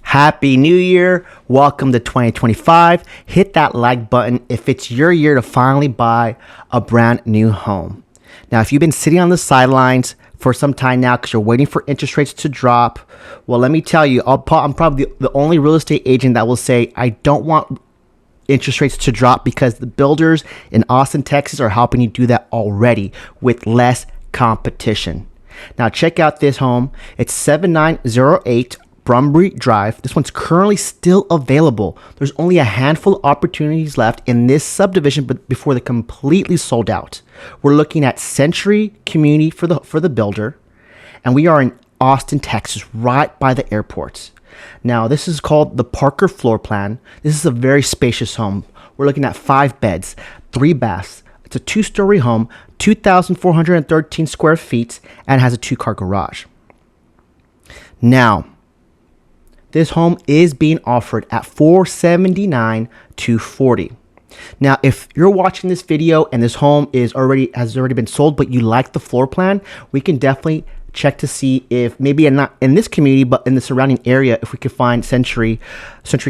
Happy New Year. Welcome to 2025. Hit that like button if it's your year to finally buy a brand new home. Now, if you've been sitting on the sidelines for some time now because you're waiting for interest rates to drop, well, let me tell you, I'm probably the only real estate agent that will say I don't want interest rates to drop because the builders in Austin, Texas are helping you do that already with less competition. Now, check out this home. It's 7908 Brumbury Drive. This one's currently still available. There's only a handful of opportunities left in this subdivision before they're completely sold out. We're looking at Century Community for the builder, and we are in Austin, Texas, right by the airport. Now, this is called the Parker floor plan. This is a very spacious home. We're looking at 5 beds, 3 baths. It's a 2-story home, 2,413 square feet, and has a 2-car garage. Now, this home is being offered at $479,240. Now, if you're watching this video and this home has already been sold, but you like the floor plan, we can definitely check to see if maybe not in this community, but in the surrounding area, if we could find Century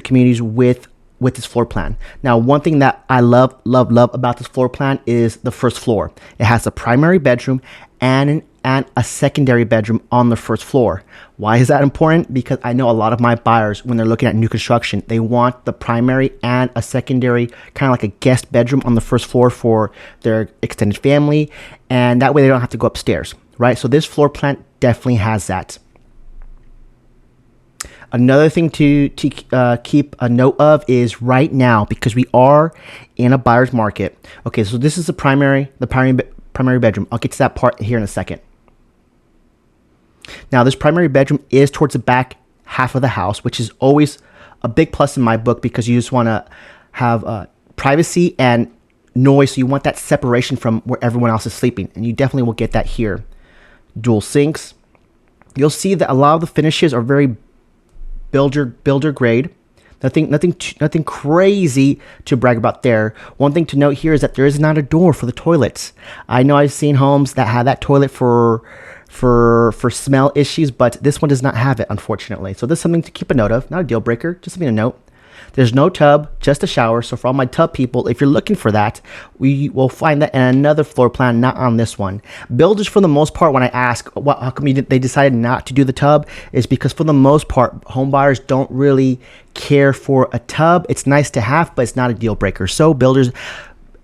communities with this floor plan. Now, one thing that I love about this floor plan is the first floor. It has a primary bedroom and a secondary bedroom on the first floor. Why is that important? Because I know a lot of my buyers, when they're looking at new construction, they want the primary and a secondary, kind of like a guest bedroom on the first floor for their extended family, and that way they don't have to go upstairs, right? So this floor plan definitely has that. Another thing to keep a note of is right now, because we are in a buyer's market. Okay, so this is the primary bedroom. I'll get to that part here in a second. Now, this primary bedroom is towards the back half of the house, which is always a big plus in my book because you just want to have privacy and noise. So you want that separation from where everyone else is sleeping, and you definitely will get that here. Dual sinks. You'll see that a lot of the finishes are very builder grade. Nothing crazy to brag about there. One thing to note here is that there is not a door for the toilets. I know I've seen homes that have that toilet for smell issues, but this one does not have it, unfortunately. So this is something to keep a note of. Not a deal breaker, just something to note. There's no tub, just a shower. So for all my tub people, if you're looking for that, we will find that in another floor plan, not on this one. Builders, for the most part, when I ask how come they decided not to do the tub, is because for the most part, home buyers don't really care for a tub. It's nice to have, but it's not a deal breaker. So builders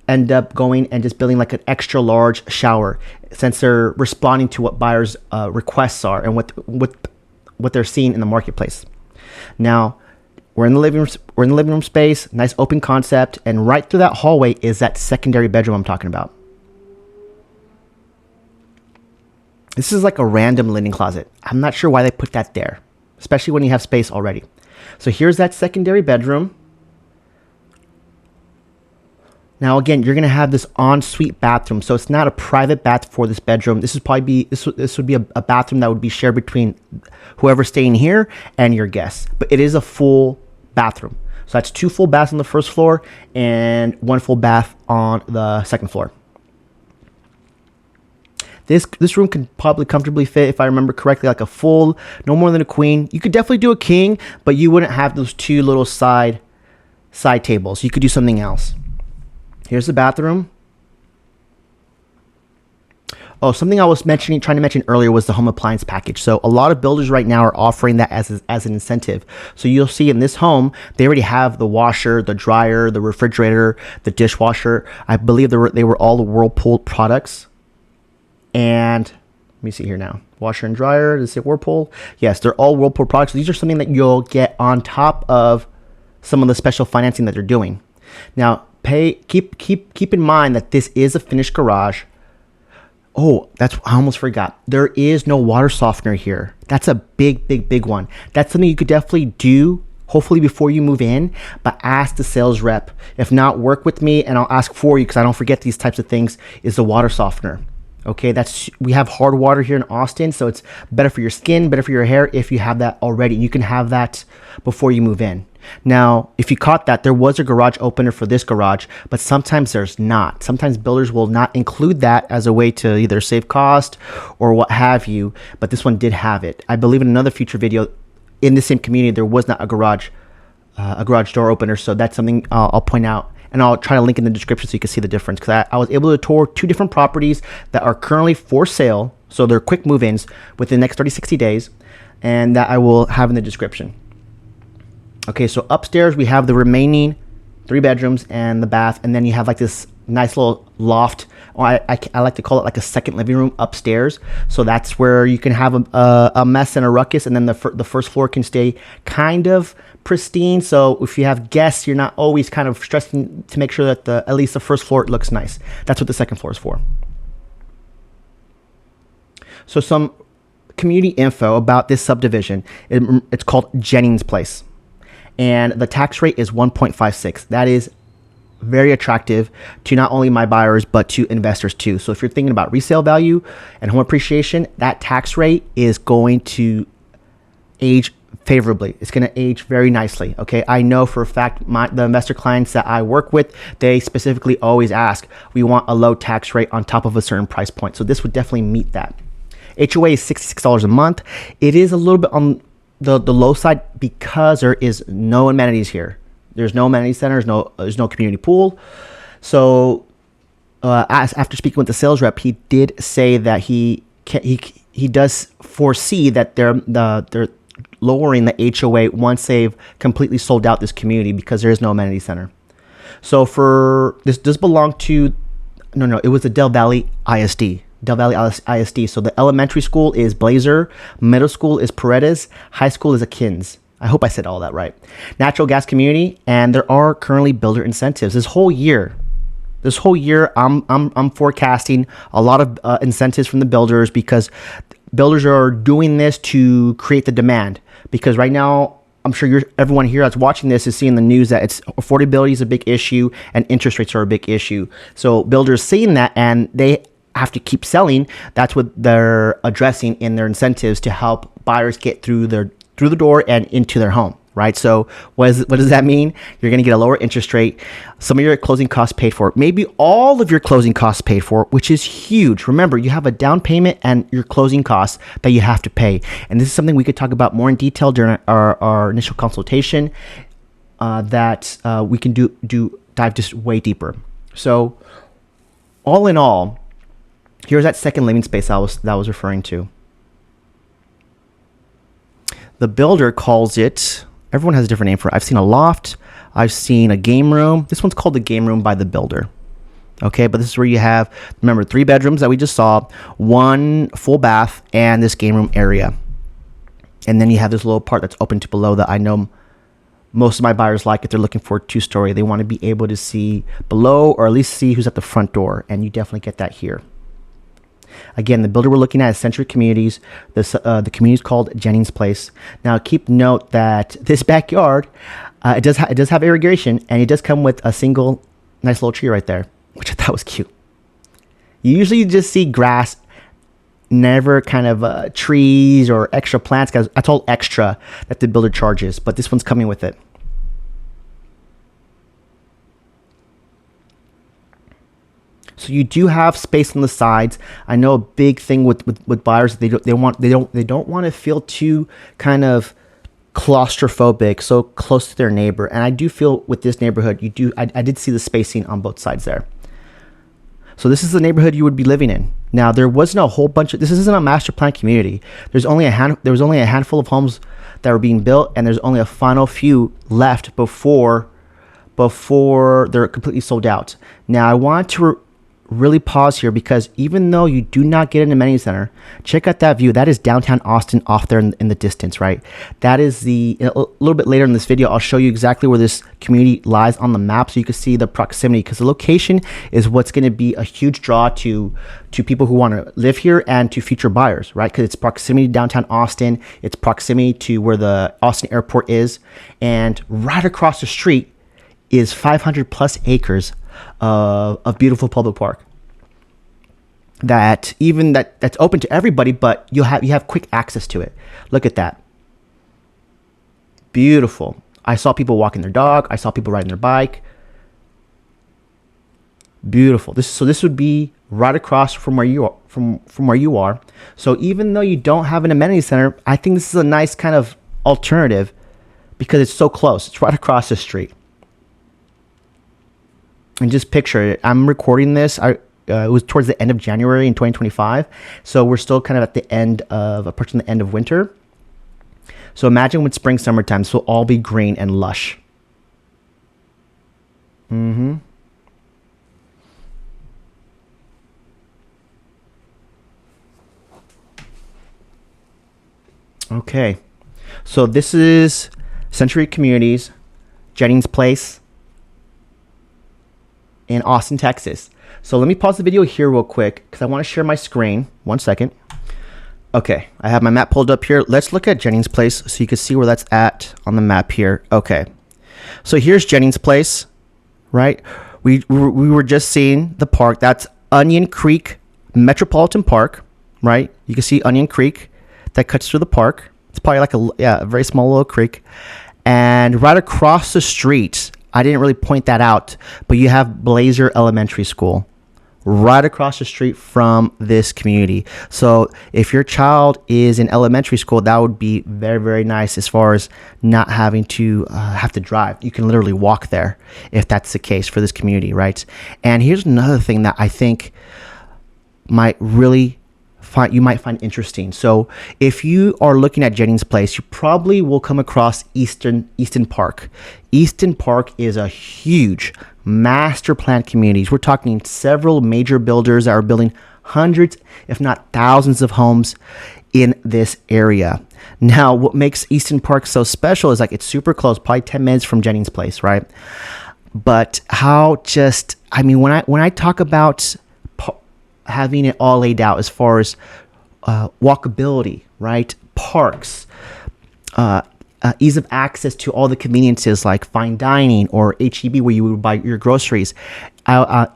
end up going and just building like an extra large shower since they're responding to what buyers' requests are and what they're seeing in the marketplace. Now, we're in the living room space, nice open concept, and right through that hallway is that secondary bedroom I'm talking about. This is like a random linen closet. I'm not sure why they put that there, especially when you have space already. So here's that secondary bedroom. Now, again, you're going to have this ensuite bathroom, so it's not a private bath for this bedroom. This would be a bathroom that would be shared between whoever's staying here and your guests. But it is a full bathroom. So that's 2 full baths on the first floor and 1 full bath on the second floor. This room can probably comfortably fit, if I remember correctly, like a full, no more than a queen. You could definitely do a king, but you wouldn't have those 2 little side tables. You could do something else. Here's the bathroom. Oh, something I was trying to mention earlier was the home appliance package. So a lot of builders right now are offering that as an incentive. So you'll see in this home, they already have the washer, the dryer, the refrigerator, the dishwasher. I believe they were all the Whirlpool products. And let me see here now. Washer and dryer, does it say Whirlpool? Yes, they're all Whirlpool products. These are something that you'll get on top of some of the special financing that they're doing. Now, keep in mind that this is a finished garage. Oh, I almost forgot. There is no water softener here. That's a big one. That's something you could definitely do, hopefully before you move in, but ask the sales rep. If not, work with me and I'll ask for you because I don't forget these types of things, is the water softener. Okay, we have hard water here in Austin, so it's better for your skin, better for your hair if you have that already. You can have that before you move in. Now, if you caught that, there was a garage opener for this garage, but sometimes there's not. Sometimes builders will not include that as a way to either save cost or what have you, but this one did have it. I believe in another future video, in the same community, there was not a garage door opener. So that's something I'll point out, and I'll try to link in the description so you can see the difference, because I was able to tour 2 different properties that are currently for sale. So they're quick move-ins within the next 30-60 days, and that I will have in the description. Okay, so upstairs we have the remaining 3 bedrooms and the bath, and then you have like this nice little loft, or I like to call it like a second living room upstairs. So that's where you can have a mess and a ruckus, and then the first floor can stay kind of pristine. So if you have guests, you're not always kind of stressing to make sure that at least the first floor looks nice. That's what the second floor is for. So some community info about this subdivision. It's called Jennings Place, and the tax rate is 1.56. That is very attractive to not only my buyers but to investors too. So if you're thinking about resale value and home appreciation, that tax rate is going to age favorably. It's going to age very nicely. Okay, I know for a fact the investor clients that I work with, they specifically always ask, we want a low tax rate on top of a certain price point. So this would definitely meet that. HOA is $66 a month. It is a little bit on the low side because there is no amenities here. There's no amenity center. There's no community pool. So after speaking with the sales rep, he did say that he does foresee that they're lowering the HOA once they've completely sold out this community, because there is no amenity center. So for this does belong to it was the Del Valley ISD. Del Valley ISD. So the elementary school is Blazer, middle school is Paredes, high school is Akins. I hope I said all that right. Natural gas community, and there are currently builder incentives. This whole year, I'm forecasting a lot of incentives from the builders, because builders are doing this to create the demand. Because right now, I'm sure everyone here that's watching this is seeing the news that affordability is a big issue and interest rates are a big issue. So builders seeing that, and they have to keep selling. That's what they're addressing in their incentives to help buyers get through the door and into their home, right? So what does that mean? You're going to get a lower interest rate, some of your closing costs paid for, maybe all of your closing costs paid for, which is huge. Remember, you have a down payment and your closing costs that you have to pay. And this is something we could talk about more in detail during our initial consultation, that we can dive just way deeper. So all in all, here's that second living space that I was referring to. The builder calls it, everyone has a different name for it. I've seen a loft. I've seen a game room. This one's called the game room by the builder. Okay, but this is where you have, remember, 3 bedrooms that we just saw, 1 full bath, and this game room area. And then you have this little part that's open to below that I know most of my buyers like. If they're looking for a 2-story, they want to be able to see below, or at least see who's at the front door. And you definitely get that here. Again, the builder we're looking at is Century Communities. The community is called Jennings Place. Now, keep note that this backyard, it does have irrigation, and it does come with a single nice little tree right there, which I thought was cute. You usually just see grass, never kind of trees or extra plants, because that's all extra that the builder charges, but this one's coming with it. So you do have space on the sides. I know a big thing with buyers, they don't want to feel too kind of claustrophobic, so close to their neighbor. And I do feel with this neighborhood, I did see the spacing on both sides there. So this is the neighborhood you would be living in. Now, there wasn't a whole bunch of, this isn't a master plan community. There was only a handful of homes that were being built, and there's only a final few left before they're completely sold out. Now, I want to really pause here, because even though you do not get an amenity center, check out that view. That is downtown Austin off there in the distance, right? That is a little bit later in this video, I'll show you exactly where this community lies on the map, so you can see the proximity, because the location is what's going to be a huge draw to people who want to live here and to future buyers, right? Because it's proximity to downtown Austin, it's proximity to where the Austin airport is, and right across the street is 500 plus acres of beautiful public park that's open to everybody, but you have quick access to it. Look at that. Beautiful. I saw people walking their dog. I saw people riding their bike. Beautiful. This would be right across from where you are, from where you are. So even though you don't have an amenity center, I think this is a nice kind of alternative because it's so close. It's right across the street. And just picture it. I'm recording this. It was towards the end of January in 2025. So we're still kind of at the end of, approaching the end of winter. So imagine when spring, summertime, this will all be green and lush. Okay. So this is Century Communities, Jennings Place in Austin, Texas. So let me pause the video here real quick because I want to share my screen. 1 second. Okay, I have my map pulled up here. Let's look at Jennings Place so you can see where that's at on the map here. Okay, so here's Jennings Place, right? We were just seeing the park. That's Onion Creek Metropolitan Park, right? You can see Onion Creek that cuts through the park. It's probably like a very small little creek. And right across the street, I didn't really point that out, but you have Blazer Elementary School right across the street from this community. So if your child is in elementary school, that would be very, very nice as far as not having to have to drive. You can literally walk there if that's the case for this community, right? And here's another thing that I think might really you might find interesting. So if you are looking at Jennings Place, you probably will come across Easton Park. Easton Park is a huge master plan communities. We're talking several major builders that are building hundreds, if not thousands of homes in this area. Now, what makes Easton Park so special is like it's super close, probably 10 minutes from Jennings Place, right? But when I talk about having it all laid out as far as walkability, right? Parks, ease of access to all the conveniences like fine dining or HEB where you would buy your groceries.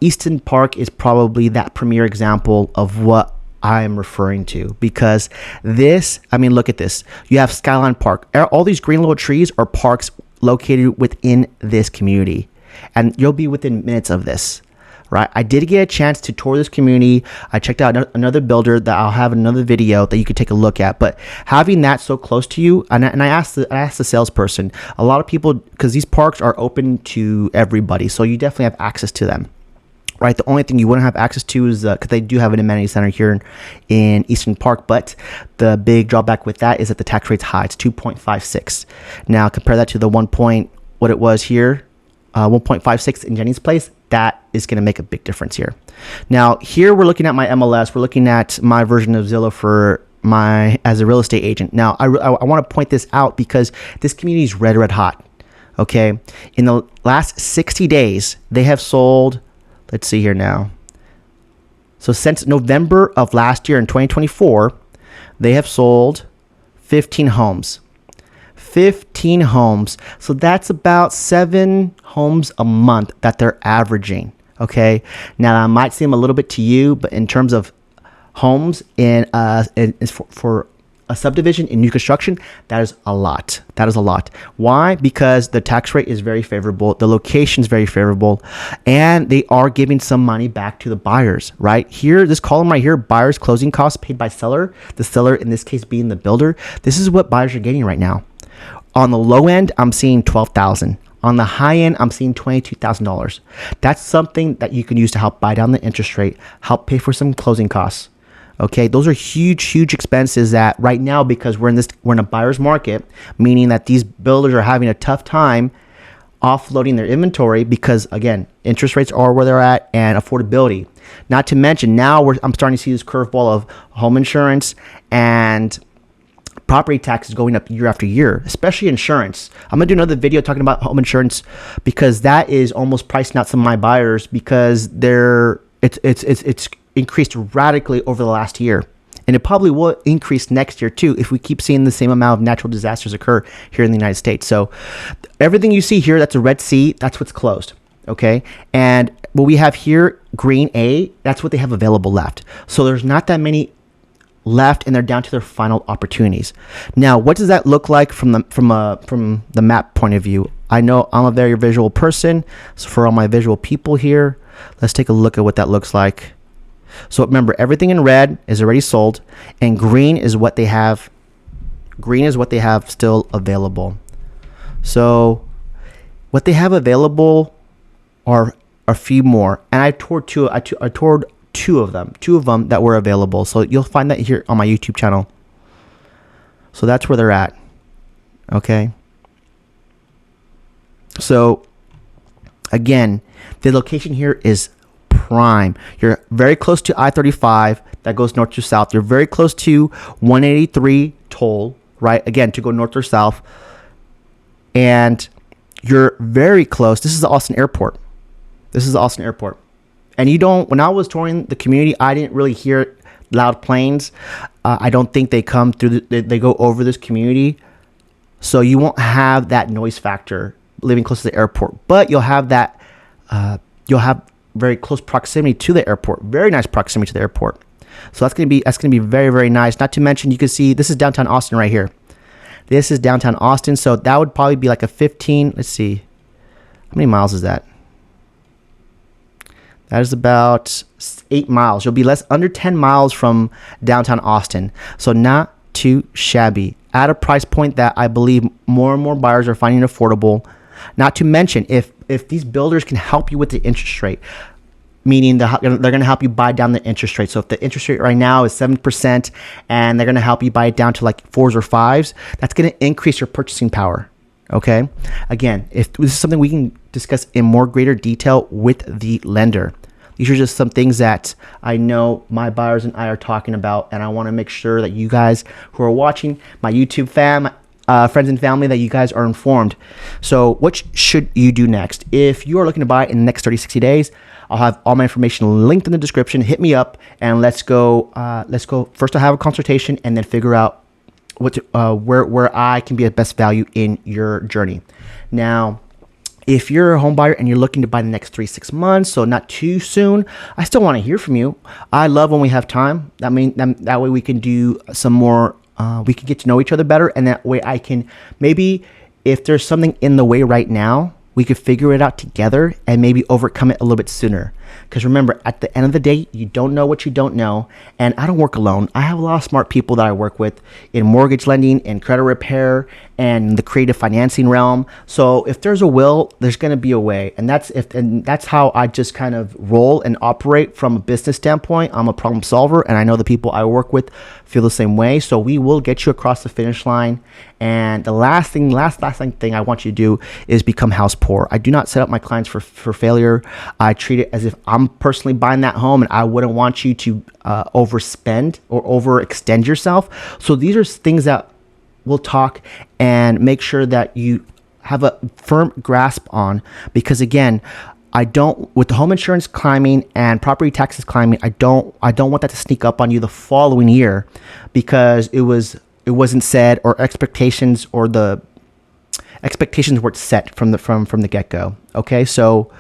Easton Park is probably that premier example of what I'm referring to, because look at this. You have Skyline Park. All these green little trees are parks located within this community, and you'll be within minutes of this. Right, I did get a chance to tour this community. I checked out another builder that I'll have another video that you could take a look at. But having that so close to you, and I asked the salesperson, a lot of people, because these parks are open to everybody, so you definitely have access to them. Right, the only thing you wouldn't have access to is because they do have an amenity center here in Easton Park, but the big drawback with that is that the tax rate's high. It's 2.56. Now compare that to the what it was here, 1.56 in Jennings Place. That is going to make a big difference here. Now, here we're looking at my MLS. We're looking at my version of Zillow as a real estate agent. Now, I want to point this out because this community is red hot. Okay, in the last 60 days, they have sold. Let's see here now. So since November of last year in 2024, they have sold 15 homes. 15 homes. So that's about 7 homes a month that they're averaging. Okay. Now that might seem a little bit to you, but in terms of homes for a subdivision in new construction, that is a lot. That is a lot. Why? Because the tax rate is very favorable. The location is very favorable, and they are giving some money back to the buyers, right? Here, this column right here, buyers closing costs paid by seller, the seller in this case being the builder. This is what buyers are getting right now. On the low end, I'm seeing $12,000. On the high end, I'm seeing $22,000. That's something that you can use to help buy down the interest rate, help pay for some closing costs. Okay, those are huge expenses that right now, because we're in a buyer's market, meaning that these builders are having a tough time offloading their inventory because, again, interest rates are where they're at and affordability. Not to mention now I'm starting to see this curveball of home insurance and property taxes going up year after year, especially insurance. I'm gonna do another video talking about home insurance because that is almost pricing out some of my buyers because it's increased radically over the last year, and it probably will increase next year too if we keep seeing the same amount of natural disasters occur here in the United States. So everything you see here, that's a red C, that's what's closed. Okay, and what we have here, green A, that's what they have available left. So there's not that many left, and they're down to their final opportunities. Now, what does that look like from the map point of view? I know I'm a very visual person, so for all my visual people here, let's take a look at what that looks like. So remember, everything in red is already sold, and green is what they have Green is what they have still available. So what they have available are a few more, and I toured two of them that were available. So you'll find that here on my YouTube channel. So that's where they're at. Okay. So again, the location here is prime. You're very close to I-35 that goes north to south. You're very close to 183 toll, right? Again, to go north or south. And you're very close. This is the Austin Airport. And when I was touring the community, I didn't really hear loud planes. I don't think they come through, they go over this community. So you won't have that noise factor living close to the airport, but you'll have that, you'll have very close proximity to the airport, very nice proximity to the airport. So that's going to be very, very nice. Not to mention, you can see this is downtown Austin right here. This is downtown Austin. So that would probably be like a 15, let's see, how many miles is that? That is about 8 miles. You'll be under 10 miles from downtown Austin. So not too shabby. At a price point that I believe more and more buyers are finding affordable. Not to mention, if these builders can help you with the interest rate, meaning they're going to help you buy down the interest rate. So if the interest rate right now is 7% and they're going to help you buy it down to like 4s or 5s, that's going to increase your purchasing power. Okay. Again, if this is something we can discuss in more greater detail with the lender. These are just some things that I know my buyers and I are talking about, and I want to make sure that you guys who are watching, my YouTube friends and family, that you guys are informed. So what should you do next? If you are looking to buy in the next 30, 60 days, I'll have all my information linked in the description. Hit me up and let's go. First, I'll have a consultation and then figure out where I can be of best value in your journey. Now, if you're a home buyer and you're looking to buy the next 3-6 months, so not too soon, I still want to hear from you. I love when we have time. That way we can do some more. We can get to know each other better, and that way I can maybe, if there's something in the way right now, we could figure it out together and maybe overcome it a little bit sooner. Because remember, at the end of the day, you don't know what you don't know. And I don't work alone. I have a lot of smart people that I work with in mortgage lending, in credit repair, and the creative financing realm. So if there's a will, there's going to be a way. And that's how I just kind of roll and operate from a business standpoint. I'm a problem solver, and I know the people I work with feel the same way. So we will get you across the finish line. And the last thing I want you to do is become house poor. I do not set up my clients for failure. I treat it as if I'm personally buying that home, and I wouldn't want you to overspend or overextend yourself. So these are things that we'll talk and make sure that you have a firm grasp on, because again, with the home insurance climbing and property taxes climbing, I don't want that to sneak up on you the following year, because it wasn't said, or expectations weren't set from the get-go. Okay, so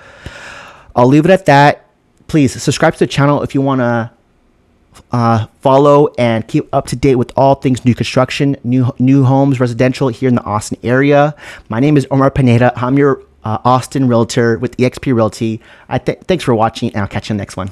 I'll leave it at that. Please subscribe to the channel if you want to follow and keep up to date with all things new construction, new homes, residential here in the Austin area. My name is Omar Pineda. I'm your Austin realtor with eXp Realty. Thanks for watching, and I'll catch you in the next one.